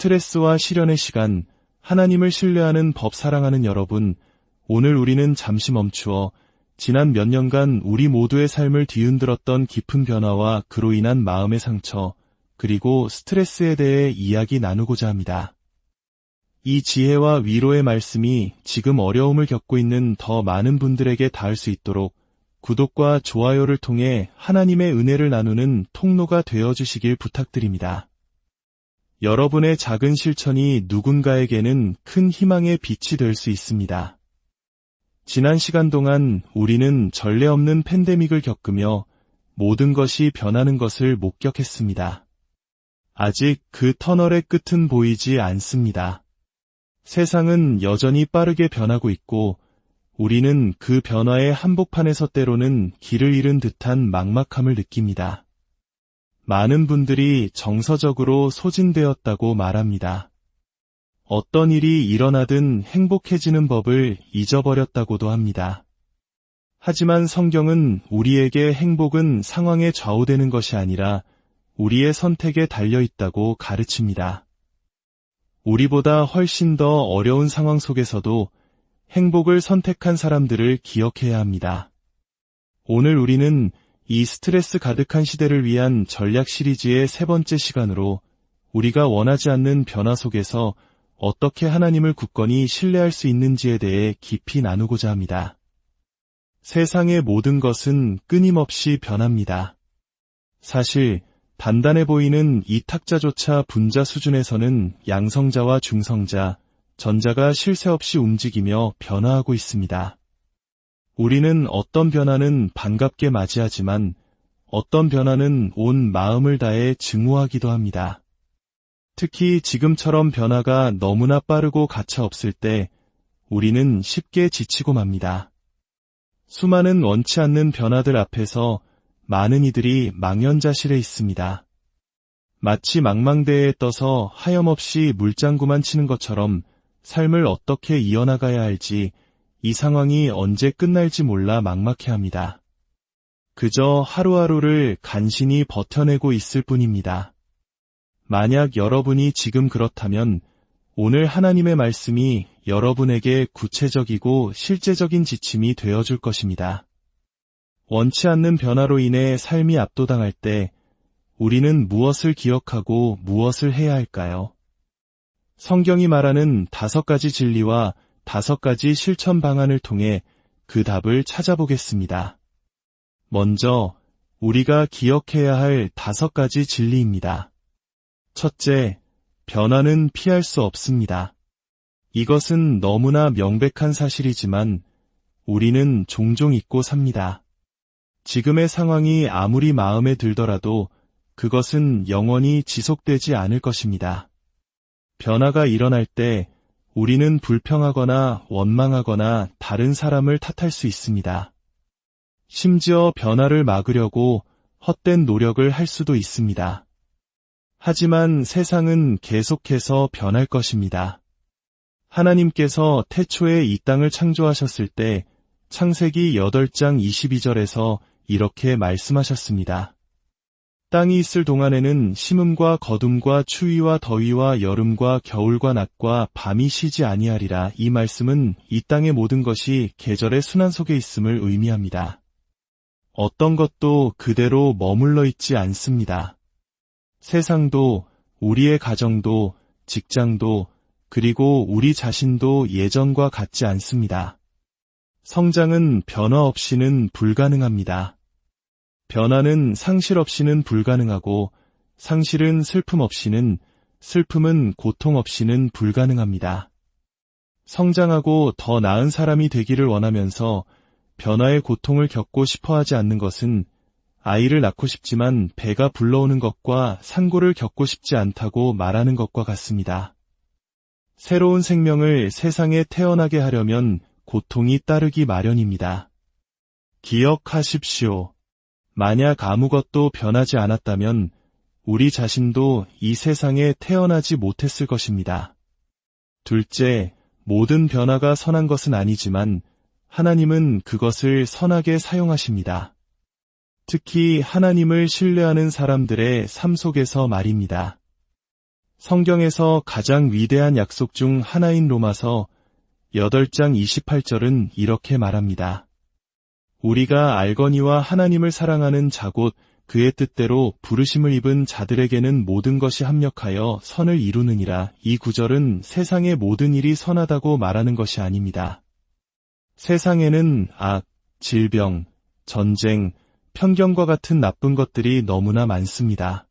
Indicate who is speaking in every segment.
Speaker 1: 스트레스와 시련의 시간, 하나님을 신뢰하는 법 사랑하는 여러분, 오늘 우리는 잠시 멈추어 지난 몇 년간 우리 모두의 삶을 뒤흔들었던 깊은 변화와 그로 인한 마음의 상처, 그리고 스트레스에 대해 이야기 나누고자 합니다. 이 지혜와 위로의 말씀이 지금 어려움을 겪고 있는 더 많은 분들에게 닿을 수 있도록 구독과 좋아요를 통해 하나님의 은혜를 나누는 통로가 되어주시길 부탁드립니다. 여러분의 작은 실천이 누군가에게는 큰 희망의 빛이 될 수 있습니다. 지난 시간 동안 우리는 전례 없는 팬데믹을 겪으며 모든 것이 변하는 것을 목격했습니다. 아직 그 터널의 끝은 보이지 않습니다. 세상은 여전히 빠르게 변하고 있고 우리는 그 변화의 한복판에서 때로는 길을 잃은 듯한 막막함을 느낍니다. 많은 분들이 정서적으로 소진되었다고 말합니다. 어떤 일이 일어나든 행복해지는 법을 잊어버렸다고도 합니다. 하지만 성경은 우리에게 행복은 상황에 좌우되는 것이 아니라 우리의 선택에 달려있다고 가르칩니다. 우리보다 훨씬 더 어려운 상황 속에서도 행복을 선택한 사람들을 기억해야 합니다. 오늘 우리는 이 스트레스 가득한 시대를 위한 전략 시리즈의 세 번째 시간으로 우리가 원하지 않는 변화 속에서 어떻게 하나님을 굳건히 신뢰할 수 있는지에 대해 깊이 나누고자 합니다. 세상의 모든 것은 끊임없이 변합니다. 사실 단단해 보이는 이 탁자조차 분자 수준에서는 양성자와 중성자, 전자가 쉴 새 없이 움직이며 변화하고 있습니다. 우리는 어떤 변화는 반갑게 맞이하지만 어떤 변화는 온 마음을 다해 증오하기도 합니다. 특히 지금처럼 변화가 너무나 빠르고 가차없을 때 우리는 쉽게 지치고 맙니다. 수많은 원치 않는 변화들 앞에서 많은 이들이 망연자실해 있습니다. 마치 망망대해에 떠서 하염없이 물장구만 치는 것처럼 삶을 어떻게 이어나가야 할지 이 상황이 언제 끝날지 몰라 막막해합니다. 그저 하루하루를 간신히 버텨내고 있을 뿐입니다. 만약 여러분이 지금 그렇다면 오늘 하나님의 말씀이 여러분에게 구체적이고 실제적인 지침이 되어줄 것입니다. 원치 않는 변화로 인해 삶이 압도당할 때 우리는 무엇을 기억하고 무엇을 해야 할까요? 성경이 말하는 5가지 진리와 5가지 실천 방안을 통해 그 답을 찾아보겠습니다. 먼저 우리가 기억해야 할 5가지 진리입니다. 첫째, 변화는 피할 수 없습니다. 이것은 너무나 명백한 사실이지만 우리는 종종 잊고 삽니다. 지금의 상황이 아무리 마음에 들더라도 그것은 영원히 지속되지 않을 것입니다. 변화가 일어날 때 우리는 불평하거나 원망하거나 다른 사람을 탓할 수 있습니다. 심지어 변화를 막으려고 헛된 노력을 할 수도 있습니다. 하지만 세상은 계속해서 변할 것입니다. 하나님께서 태초에 이 땅을 창조하셨을 때 창세기 8장 22절에서 이렇게 말씀하셨습니다. 땅이 있을 동안에는 심음과 거둠과 추위와 더위와 여름과 겨울과 낮과 밤이 쉬지 아니하리라. 이 말씀은 이 땅의 모든 것이 계절의 순환 속에 있음을 의미합니다. 어떤 것도 그대로 머물러 있지 않습니다. 세상도, 우리의 가정도, 직장도, 그리고 우리 자신도 예전과 같지 않습니다. 성장은 변화 없이는 불가능합니다. 변화는 상실 없이는 불가능하고 상실은 슬픔 없이는, 슬픔은 고통 없이는 불가능합니다. 성장하고 더 나은 사람이 되기를 원하면서 변화의 고통을 겪고 싶어 하지 않는 것은 아이를 낳고 싶지만 배가 불러오는 것과 산고를 겪고 싶지 않다고 말하는 것과 같습니다. 새로운 생명을 세상에 태어나게 하려면 고통이 따르기 마련입니다. 기억하십시오. 만약 아무것도 변하지 않았다면 우리 자신도 이 세상에 태어나지 못했을 것입니다. 둘째, 모든 변화가 선한 것은 아니지만 하나님은 그것을 선하게 사용하십니다. 특히 하나님을 신뢰하는 사람들의 삶 속에서 말입니다. 성경에서 가장 위대한 약속 중 하나인 로마서 8장 28절은 이렇게 말합니다. 우리가 알거니와 하나님을 사랑하는 자 곧 그의 뜻대로 부르심을 입은 자들에게는 모든 것이 합력하여 선을 이루느니라. 이 구절은 세상의 모든 일이 선하다고 말하는 것이 아닙니다. 세상에는 악, 질병, 전쟁, 편견과 같은 나쁜 것들이 너무나 많습니다.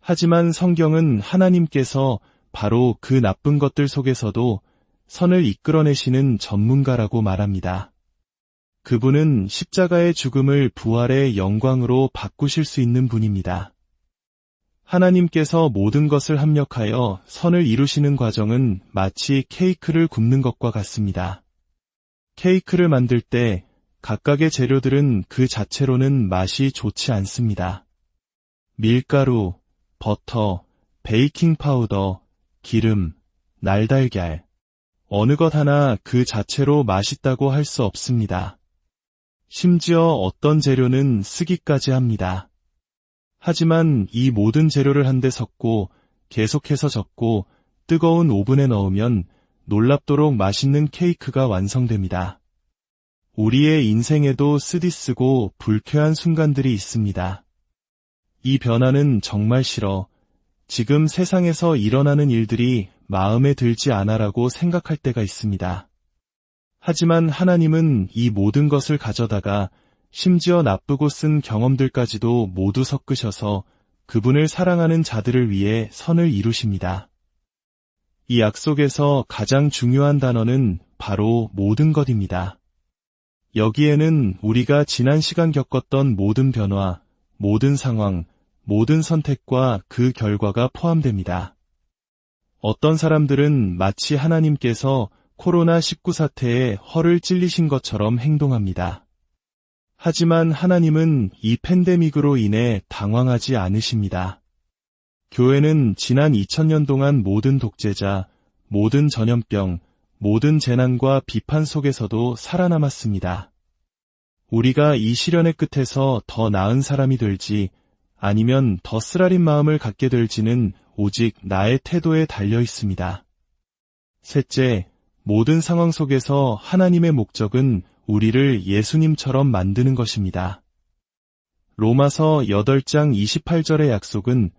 Speaker 1: 하지만 성경은 하나님께서 바로 그 나쁜 것들 속에서도 선을 이끌어내시는 전문가라고 말합니다. 그분은 십자가의 죽음을 부활의 영광으로 바꾸실 수 있는 분입니다. 하나님께서 모든 것을 합력하여 선을 이루시는 과정은 마치 케이크를 굽는 것과 같습니다. 케이크를 만들 때 각각의 재료들은 그 자체로는 맛이 좋지 않습니다. 밀가루, 버터, 베이킹 파우더, 기름, 날달걀, 어느 것 하나 그 자체로 맛있다고 할 수 없습니다. 심지어 어떤 재료는 쓰기까지 합니다. 하지만 이 모든 재료를 한데 섞고 계속해서 젓고 뜨거운 오븐에 넣으면 놀랍도록 맛있는 케이크가 완성됩니다. 우리의 인생에도 쓰디쓰고 불쾌한 순간들이 있습니다. 이 변화는 정말 싫어. 지금 세상에서 일어나는 일들이 마음에 들지 않아라고 생각할 때가 있습니다. 하지만 하나님은 이 모든 것을 가져다가 심지어 나쁘고 쓴 경험들까지도 모두 섞으셔서 그분을 사랑하는 자들을 위해 선을 이루십니다. 이 약속에서 가장 중요한 단어는 바로 모든 것입니다. 여기에는 우리가 지난 시간 겪었던 모든 변화, 모든 상황, 모든 선택과 그 결과가 포함됩니다. 어떤 사람들은 마치 하나님께서 코로나19 사태에 허를 찔리신 것처럼 행동합니다. 하지만 하나님은 이 팬데믹으로 인해 당황하지 않으십니다. 교회는 지난 2000년 동안 모든 독재자, 모든 전염병, 모든 재난과 비판 속에서도 살아남았습니다. 우리가 이 시련의 끝에서 더 나은 사람이 될지 아니면 더 쓰라린 마음을 갖게 될지는 오직 나의 태도에 달려 있습니다. 셋째, 모든 상황 속에서 하나님의 목적은 우리를 예수님처럼 만드는 것입니다. 로마서 8장 28절의 약속은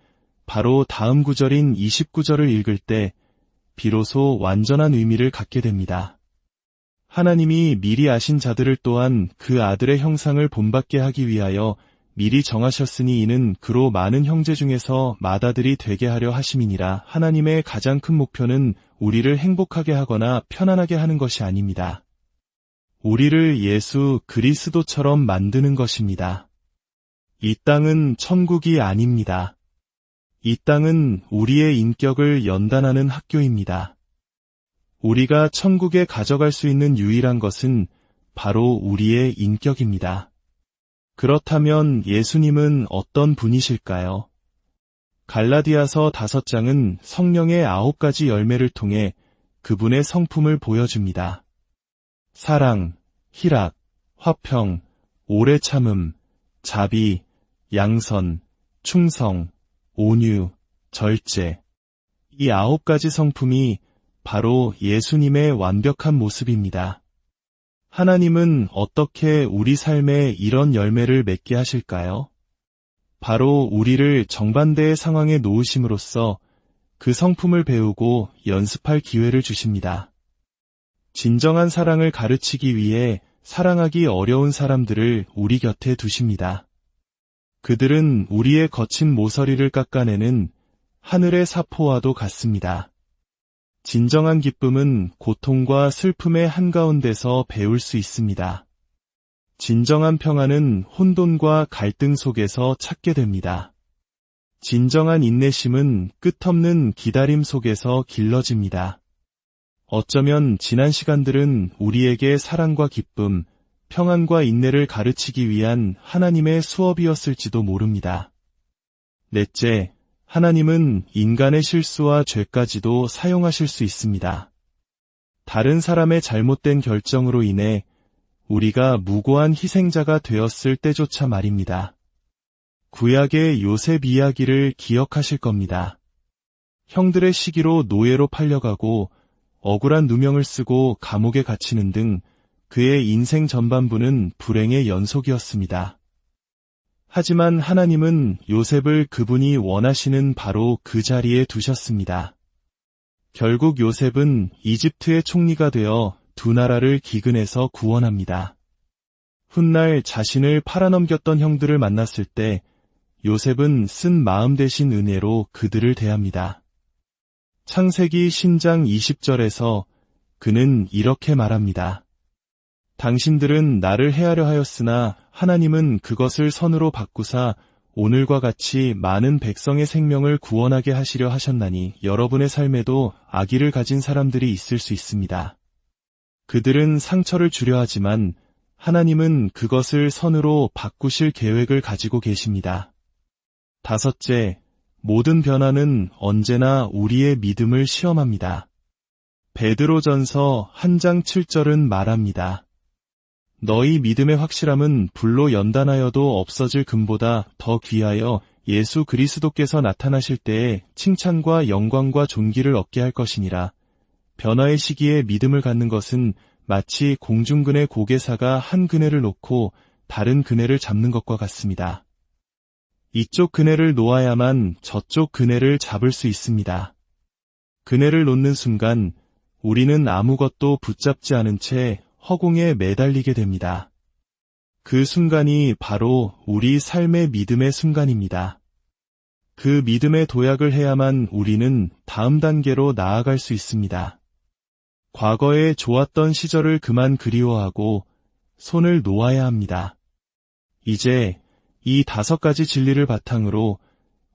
Speaker 1: 바로 다음 구절인 29절을 읽을 때 비로소 완전한 의미를 갖게 됩니다. 하나님이 미리 아신 자들을 또한 그 아들의 형상을 본받게 하기 위하여 미리 정하셨으니 이는 그로 많은 형제 중에서 맏아들이 되게 하려 하심이니라. 하나님의 가장 큰 목표는 우리를 행복하게 하거나 편안하게 하는 것이 아닙니다. 우리를 예수 그리스도처럼 만드는 것입니다. 이 땅은 천국이 아닙니다. 이 땅은 우리의 인격을 연단하는 학교입니다. 우리가 천국에 가져갈 수 있는 유일한 것은 바로 우리의 인격입니다. 그렇다면 예수님은 어떤 분이실까요? 갈라디아서 5장은 성령의 9가지 열매를 통해 그분의 성품을 보여줍니다. 사랑, 희락, 화평, 오래 참음, 자비, 양선, 충성, 온유, 절제. 이 9가지 성품이 바로 예수님의 완벽한 모습입니다. 하나님은 어떻게 우리 삶에 이런 열매를 맺게 하실까요? 바로 우리를 정반대의 상황에 놓으심으로써 그 성품을 배우고 연습할 기회를 주십니다. 진정한 사랑을 가르치기 위해 사랑하기 어려운 사람들을 우리 곁에 두십니다. 그들은 우리의 거친 모서리를 깎아내는 하늘의 사포와도 같습니다. 진정한 기쁨은 고통과 슬픔의 한가운데서 배울 수 있습니다. 진정한 평안은 혼돈과 갈등 속에서 찾게 됩니다. 진정한 인내심은 끝없는 기다림 속에서 길러집니다. 어쩌면 지난 시간들은 우리에게 사랑과 기쁨, 평안과 인내를 가르치기 위한 하나님의 수업이었을지도 모릅니다. 넷째, 하나님은 인간의 실수와 죄까지도 사용하실 수 있습니다. 다른 사람의 잘못된 결정으로 인해 우리가 무고한 희생자가 되었을 때조차 말입니다. 구약의 요셉 이야기를 기억하실 겁니다. 형들의 시기로 노예로 팔려가고 억울한 누명을 쓰고 감옥에 갇히는 등 그의 인생 전반부는 불행의 연속이었습니다. 하지만 하나님은 요셉을 그분이 원하시는 바로 그 자리에 두셨습니다. 결국 요셉은 이집트의 총리가 되어 두 나라를 기근에서 구원합니다. 훗날 자신을 팔아넘겼던 형들을 만났을 때 요셉은 쓴 마음 대신 은혜로 그들을 대합니다. 창세기 신장 20절에서 그는 이렇게 말합니다. 당신들은 나를 해하려 하였으나 하나님은 그것을 선으로 바꾸사 오늘과 같이 많은 백성의 생명을 구원하게 하시려 하셨나니 여러분의 삶에도 악의를 가진 사람들이 있을 수 있습니다. 그들은 상처를 주려 하지만 하나님은 그것을 선으로 바꾸실 계획을 가지고 계십니다. 다섯째, 모든 변화는 언제나 우리의 믿음을 시험합니다. 베드로전서 1장 7절은 말합니다. 너희 믿음의 확실함은 불로 연단하여도 없어질 금보다 더 귀하여 예수 그리스도께서 나타나실 때에 칭찬과 영광과 존귀를 얻게 할 것이니라. 변화의 시기에 믿음을 갖는 것은 마치 공중근의 고개사가 한 그네를 놓고 다른 그네를 잡는 것과 같습니다. 이쪽 그네를 놓아야만 저쪽 그네를 잡을 수 있습니다. 그네를 놓는 순간 우리는 아무것도 붙잡지 않은 채 허공에 매달리게 됩니다. 그 순간이 바로 우리 삶의 믿음의 순간입니다. 그 믿음의 도약을 해야만 우리는 다음 단계로 나아갈 수 있습니다. 과거에 좋았던 시절을 그만 그리워하고 손을 놓아야 합니다. 이제 이 5가지 진리를 바탕으로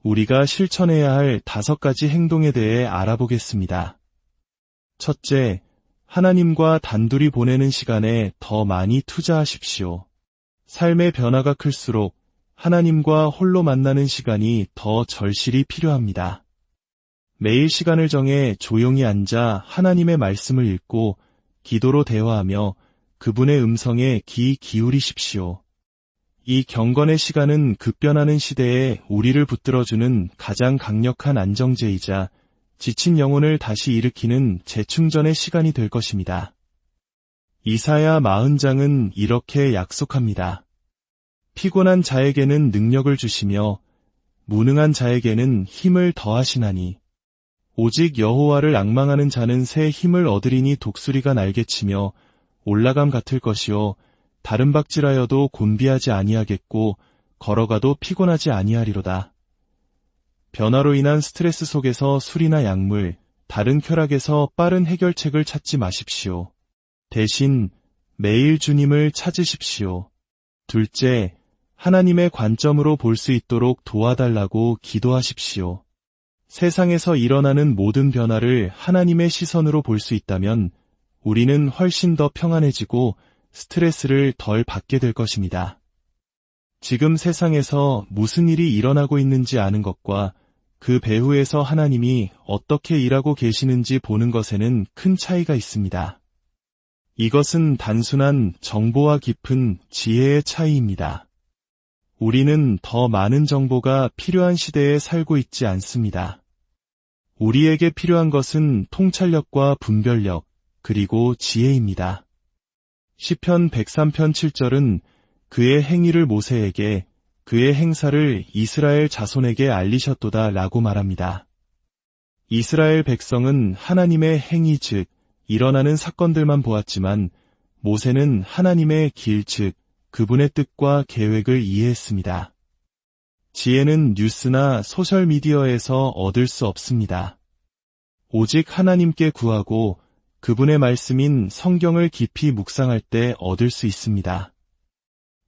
Speaker 1: 우리가 실천해야 할 5가지 행동에 대해 알아보겠습니다. 첫째, 하나님과 단둘이 보내는 시간에 더 많이 투자하십시오. 삶의 변화가 클수록 하나님과 홀로 만나는 시간이 더 절실히 필요합니다. 매일 시간을 정해 조용히 앉아 하나님의 말씀을 읽고 기도로 대화하며 그분의 음성에 귀 기울이십시오. 이 경건의 시간은 급변하는 시대에 우리를 붙들어주는 가장 강력한 안정제이자 지친 영혼을 다시 일으키는 재충전의 시간이 될 것입니다. 이사야 40장은 이렇게 약속합니다. 피곤한 자에게는 능력을 주시며 무능한 자에게는 힘을 더하시나니 오직 여호와를 앙망하는 자는 새 힘을 얻으리니 독수리가 날개치며 올라감 같을 것이요 다른 박질하여도 곤비하지 아니하겠고 걸어가도 피곤하지 아니하리로다. 변화로 인한 스트레스 속에서 술이나 약물, 다른 쾌락에서 빠른 해결책을 찾지 마십시오. 대신 매일 주님을 찾으십시오. 둘째, 하나님의 관점으로 볼 수 있도록 도와달라고 기도하십시오. 세상에서 일어나는 모든 변화를 하나님의 시선으로 볼 수 있다면 우리는 훨씬 더 평안해지고 스트레스를 덜 받게 될 것입니다. 지금 세상에서 무슨 일이 일어나고 있는지 아는 것과 그 배후에서 하나님이 어떻게 일하고 계시는지 보는 것에는 큰 차이가 있습니다. 이것은 단순한 정보와 깊은 지혜의 차이입니다. 우리는 더 많은 정보가 필요한 시대에 살고 있지 않습니다. 우리에게 필요한 것은 통찰력과 분별력, 그리고 지혜입니다. 시편 103편 7절은 그의 행위를 모세에게 그의 행사를 이스라엘 자손에게 알리셨도다 라고 말합니다. 이스라엘 백성은 하나님의 행위 즉 일어나는 사건들만 보았지만 모세는 하나님의 길 즉 그분의 뜻과 계획을 이해했습니다. 지혜는 뉴스나 소셜미디어에서 얻을 수 없습니다. 오직 하나님께 구하고 그분의 말씀인 성경을 깊이 묵상할 때 얻을 수 있습니다.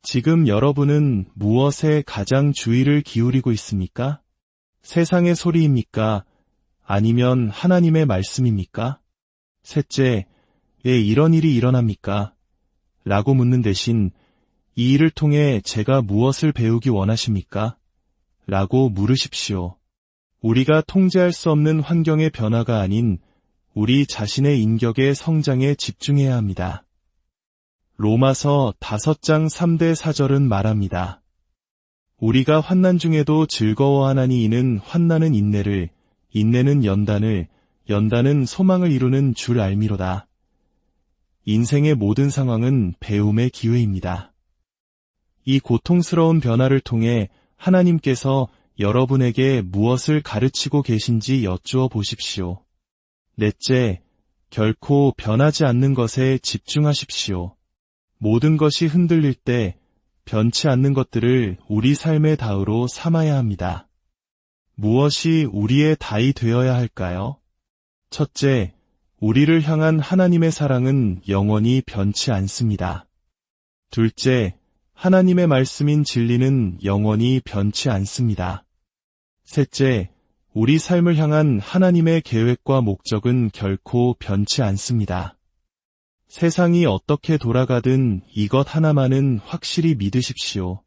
Speaker 1: 지금 여러분은 무엇에 가장 주의를 기울이고 있습니까? 세상의 소리입니까? 아니면 하나님의 말씀입니까? 셋째, 왜 이런 일이 일어납니까? 라고 묻는 대신 이 일을 통해 제가 무엇을 배우기 원하십니까? 라고 물으십시오. 우리가 통제할 수 없는 환경의 변화가 아닌 우리 자신의 인격의 성장에 집중해야 합니다. 로마서 5장 3대 4절은 말합니다. 우리가 환난 중에도 즐거워하나니 이는 환난은 인내를, 인내는 연단을, 연단은 소망을 이루는 줄 알미로다. 인생의 모든 상황은 배움의 기회입니다. 이 고통스러운 변화를 통해 하나님께서 여러분에게 무엇을 가르치고 계신지 여쭈어 보십시오. 넷째, 결코 변하지 않는 것에 집중하십시오. 모든 것이 흔들릴 때 변치 않는 것들을 우리 삶의 다으로 삼아야 합니다. 무엇이 우리의 다이 되어야 할까요? 첫째, 우리를 향한 하나님의 사랑은 영원히 변치 않습니다. 둘째, 하나님의 말씀인 진리는 영원히 변치 않습니다. 셋째, 우리 삶을 향한 하나님의 계획과 목적은 결코 변치 않습니다. 세상이 어떻게 돌아가든 이것 하나만은 확실히 믿으십시오.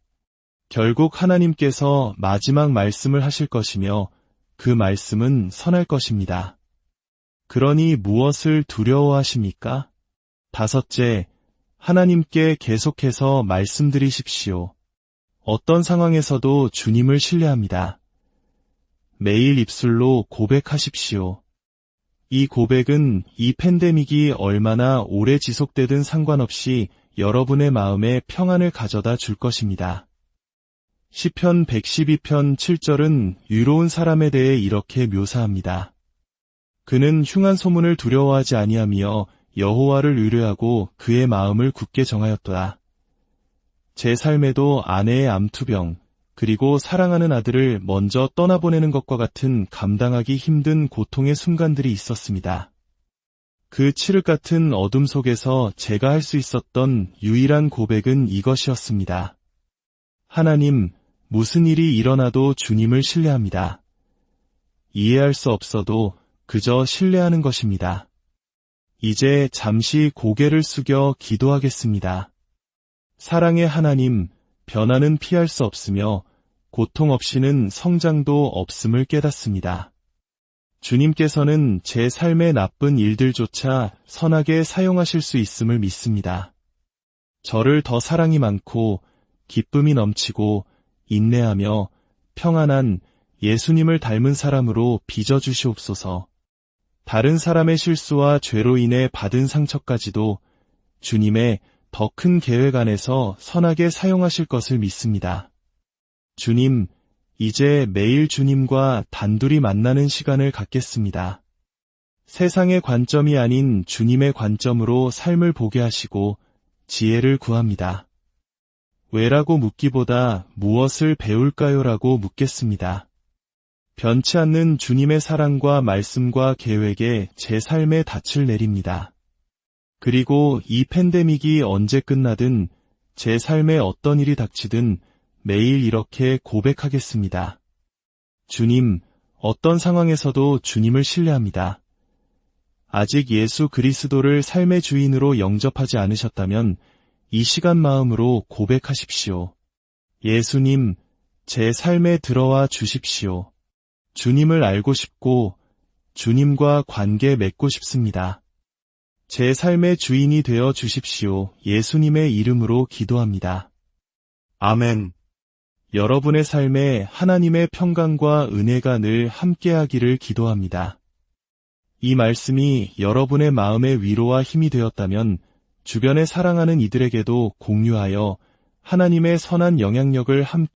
Speaker 1: 결국 하나님께서 마지막 말씀을 하실 것이며 그 말씀은 선할 것입니다. 그러니 무엇을 두려워하십니까? 다섯째, 하나님께 계속해서 말씀드리십시오. 어떤 상황에서도 주님을 신뢰합니다. 매일 입술로 고백하십시오. 이 고백은 이 팬데믹이 얼마나 오래 지속되든 상관없이 여러분의 마음에 평안을 가져다 줄 것입니다. 시편 112편 7절은 유로운 사람에 대해 이렇게 묘사합니다. 그는 흉한 소문을 두려워하지 아니하며 여호와를 의뢰하고 그의 마음을 굳게 정하였도다. 제 삶에도 아내의 암투병, 그리고 사랑하는 아들을 먼저 떠나보내는 것과 같은 감당하기 힘든 고통의 순간들이 있었습니다. 그 칠흑 같은 어둠 속에서 제가 할 수 있었던 유일한 고백은 이것이었습니다. 하나님, 무슨 일이 일어나도 주님을 신뢰합니다. 이해할 수 없어도 그저 신뢰하는 것입니다. 이제 잠시 고개를 숙여 기도하겠습니다. 사랑의 하나님, 변화는 피할 수 없으며 고통 없이는 성장도 없음을 깨닫습니다. 주님께서는 제 삶의 나쁜 일들조차 선하게 사용하실 수 있음을 믿습니다. 저를 더 사랑이 많고 기쁨이 넘치고 인내하며 평안한 예수님을 닮은 사람으로 빚어주시옵소서. 다른 사람의 실수와 죄로 인해 받은 상처까지도 주님의 더 큰 계획 안에서 선하게 사용하실 것을 믿습니다. 주님, 이제 매일 주님과 단둘이 만나는 시간을 갖겠습니다. 세상의 관점이 아닌 주님의 관점으로 삶을 보게 하시고 지혜를 구합니다. 왜라고 묻기보다 무엇을 배울까요라고 묻겠습니다. 변치 않는 주님의 사랑과 말씀과 계획에 제 삶에 닻을 내립니다. 그리고 이 팬데믹이 언제 끝나든 제 삶에 어떤 일이 닥치든 매일 이렇게 고백하겠습니다. 주님, 어떤 상황에서도 주님을 신뢰합니다. 아직 예수 그리스도를 삶의 주인으로 영접하지 않으셨다면 이 시간 마음으로 고백하십시오. 예수님, 제 삶에 들어와 주십시오. 주님을 알고 싶고 주님과 관계 맺고 싶습니다. 제 삶의 주인이 되어 주십시오. 예수님의 이름으로 기도합니다. 아멘. 여러분의 삶에 하나님의 평강과 은혜가 늘 함께하기를 기도합니다. 이 말씀이 여러분의 마음의 위로와 힘이 되었다면 주변에 사랑하는 이들에게도 공유하여 하나님의 선한 영향력을 함께